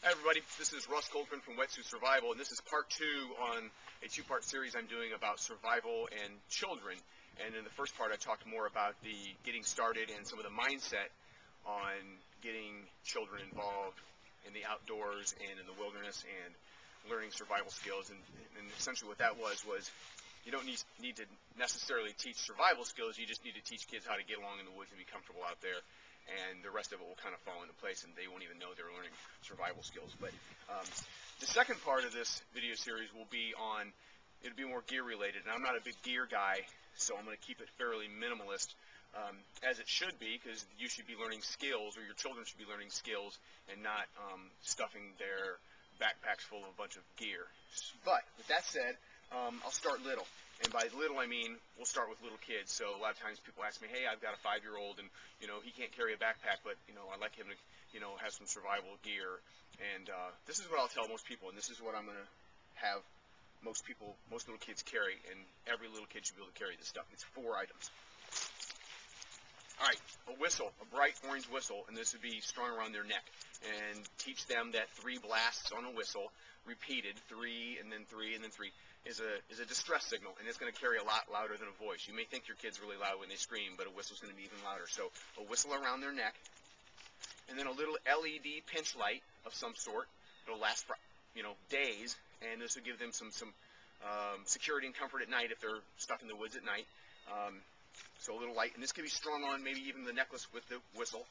Hi everybody, this is Russ Goldman from Wetsuit Survival, and this is part 2 on a 2-part series I'm doing about survival and children. And in the first part I talked more about the getting started and some of the mindset on getting children involved in the outdoors and in the wilderness and learning survival skills. And essentially what that was you don't need to necessarily teach survival skills, you just need to teach kids how to get along in the woods and be comfortable out there. And the rest of it will kind of fall into place, and they won't even know they're learning survival skills. But the second part of this video series will be on, it'll be more gear related, and I'm not a big gear guy, so I'm going to keep it fairly minimalist, as it should be, because you should be learning skills, or your children should be learning skills, and not stuffing their backpacks full of a bunch of gear. But with that said, I'll start little. And by little, I mean, we'll start with little kids. So a lot of times people ask me, hey, I've got a 5-year-old, and, he can't carry a backpack, but, I'd like him to, have some survival gear. And this is what I'll tell most people, and this is what I'm going to have most little kids carry, and every little kid should be able to carry this stuff. It's 4 items. All right, a whistle, a bright orange whistle, and this would be strung around their neck. And teach them that 3 blasts on a whistle, repeated, 3, and then 3, and then 3, is a distress signal, and it's going to carry a lot louder than a voice. You may think your kid's really loud when they scream, but a whistle's going to be even louder. So a whistle around their neck, and then a little LED pinch light of some sort. It'll last for, days, and this will give them some security and comfort at night if they're stuck in the woods at night. So a little light, and this can be strung on maybe even the necklace with the whistle.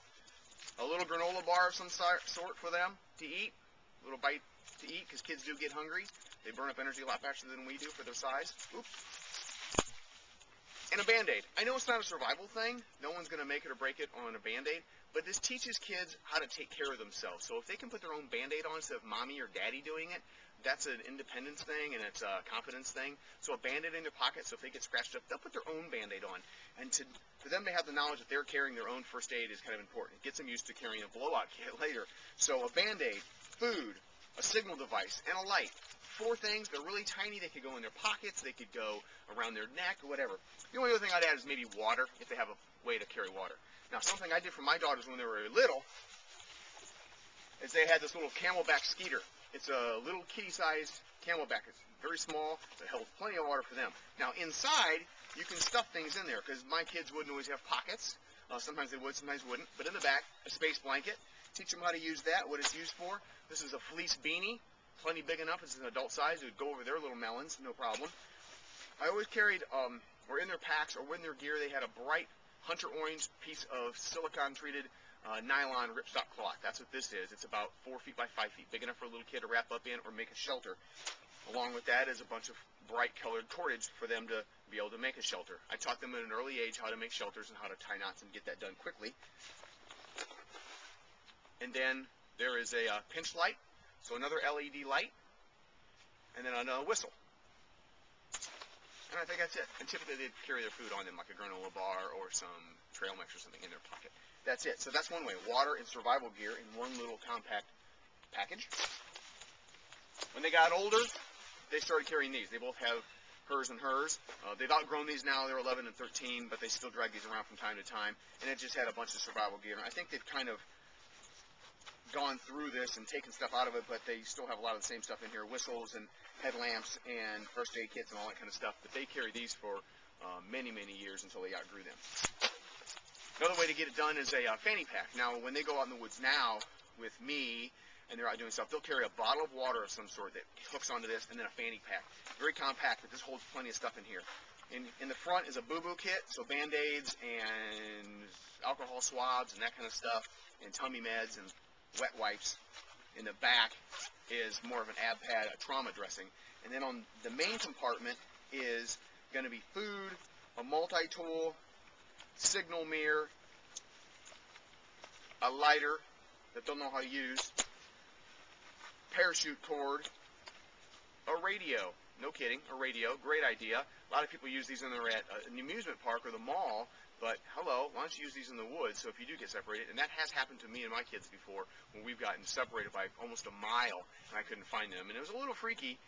A little granola bar of some sort for them to eat, a little bite to eat, because kids do get hungry. They burn up energy a lot faster than we do for their size. Oops. And a Band-Aid. I know it's not a survival thing. No one's going to make it or break it on a Band-Aid, but this teaches kids how to take care of themselves. So if they can put their own Band-Aid on instead of mommy or daddy doing it, that's an independence thing, and it's a confidence thing. So a Band-Aid in their pocket, so if they get scratched up, they'll put their own Band-Aid on. And for them to have the knowledge that they're carrying their own first aid is kind of important. It gets them used to carrying a blowout kit later. So a Band-Aid, food, a signal device, and a light. 4 things. They're really tiny. They could go in their pockets. They could go around their neck or whatever. The only other thing I'd add is maybe water, if they have a way to carry water. Now, something I did for my daughters when they were little is they had this little Camelback Skeeter. It's a little kitty-sized Camelback. It's very small. It held plenty of water for them. Now, inside, you can stuff things in there, because my kids wouldn't always have pockets. Sometimes they would, sometimes wouldn't. But in the back, a space blanket. Teach them how to use that, what it's used for. This is a fleece beanie. Plenty big enough. It's an adult size. It would go over their little melons, no problem. I always carried, or in their packs, or in their gear, they had a bright hunter orange piece of silicone-treated nylon ripstop cloth. That's what this is. It's about 4 feet by 5 feet, big enough for a little kid to wrap up in or make a shelter. Along with that is a bunch of bright-colored cordage for them to be able to make a shelter. I taught them at an early age how to make shelters and how to tie knots and get that done quickly. And then there is a pinch light. So another LED light, and then another whistle. And I think that's it. And typically they'd carry their food on them, like a granola bar or some trail mix or something in their pocket. That's it. So that's one way. Water and survival gear in one little compact package. When they got older, they started carrying these. They both have hers and hers. They've outgrown these now. They're 11 and 13, but they still drag these around from time to time. And it just had a bunch of survival gear. And I think they've kind of gone through this and taken stuff out of it, but they still have a lot of the same stuff in here, whistles and headlamps and first aid kits and all that kind of stuff. But they carry these for many, many years until they outgrew them. Another way to get it done is a fanny pack. Now, when they go out in the woods now with me and they're out doing stuff, they'll carry a bottle of water of some sort that hooks onto this, and then a fanny pack. Very compact, but this holds plenty of stuff in here. In the front is a boo-boo kit, so Band-Aids and alcohol swabs and that kind of stuff, and tummy meds and wet wipes. In the back is more of an ab pad, a trauma dressing. And then on the main compartment is going to be food, a multi-tool, signal mirror, a lighter that they'll know how to use, parachute cord, a radio. No kidding, a radio. Great idea. A lot of people use these when they're at an amusement park or the mall. But, hello, why don't you use these in the woods so if you do get separated, and that has happened to me and my kids before when we've gotten separated by almost a mile and I couldn't find them. And it was a little freaky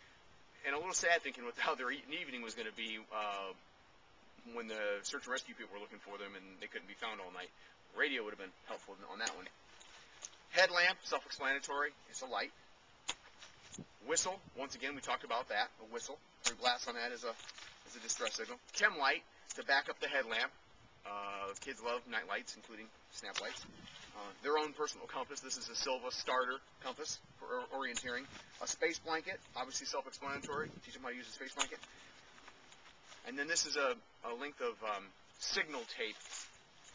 and a little sad thinking with how their evening was going to be when the search and rescue people were looking for them and they couldn't be found all night. Radio would have been helpful on that one. Headlamp, self-explanatory. It's a light. Whistle, once again, we talked about that. A whistle. Your glass on that is a distress signal. Chem light to back up the headlamp. Kids love night lights, including snap lights. Their own personal compass. This is a Silva starter compass for orienteering. A space blanket, obviously self-explanatory. Teach them how to use a space blanket. And then this is a length of signal tape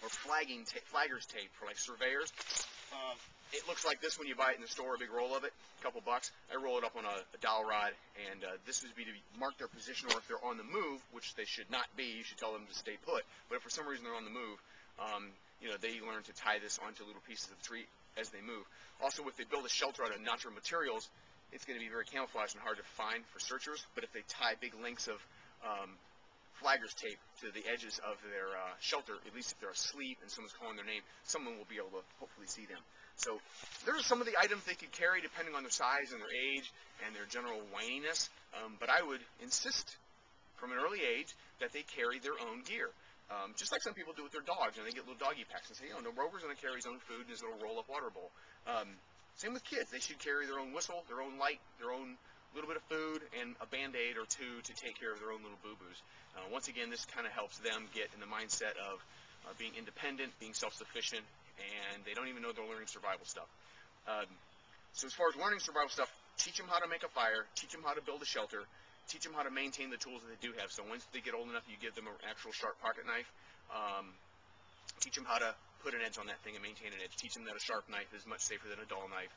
or flagger's tape for like surveyors. It looks like this when you buy it in the store, a big roll of it, a couple bucks. I roll it up on a dowel rod, and this would be to mark their position, or if they're on the move, which they should not be, you should tell them to stay put. But if for some reason they're on the move, they learn to tie this onto little pieces of the tree as they move. Also, if they build a shelter out of natural materials, it's going to be very camouflaged and hard to find for searchers. But if they tie big lengths of flagger's tape to the edges of their shelter, at least if they're asleep and someone's calling their name, someone will be able to hopefully see them. So there are some of the items they could carry depending on their size and their age and their general whininess, but I would insist from an early age that they carry their own gear. Just like some people do with their dogs, and they get little doggy packs and say, no, Rover's going to carry his own food in his little roll-up water bowl. Same with kids. They should carry their own whistle, their own light, their own little bit of food, and a Band-Aid or two to take care of their own little boo-boos. Once again, this kind of helps them get in the mindset of being independent, being self-sufficient, and they don't even know they're learning survival stuff. So as far as learning survival stuff, teach them how to make a fire, teach them how to build a shelter, teach them how to maintain the tools that they do have. So once they get old enough, you give them an actual sharp pocket knife. Teach them how to put an edge on that thing and maintain an edge. Teach them that a sharp knife is much safer than a dull knife.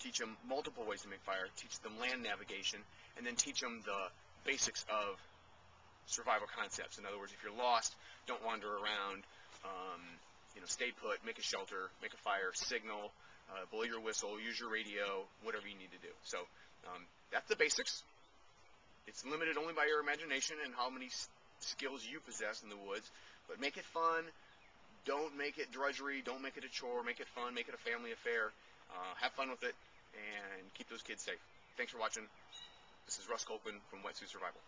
Teach them multiple ways to make fire. Teach them land navigation, and then teach them the basics of survival concepts. In other words, if you're lost, don't wander around. Stay put, make a shelter, make a fire, signal, blow your whistle, use your radio, whatever you need to do. So that's the basics. It's limited only by your imagination and how many skills you possess in the woods. But make it fun. Don't make it drudgery. Don't make it a chore. Make it fun. Make it a family affair. Have fun with it, and keep those kids safe. Thanks for watching. This is Russ Colpin from Wetsuit Survival.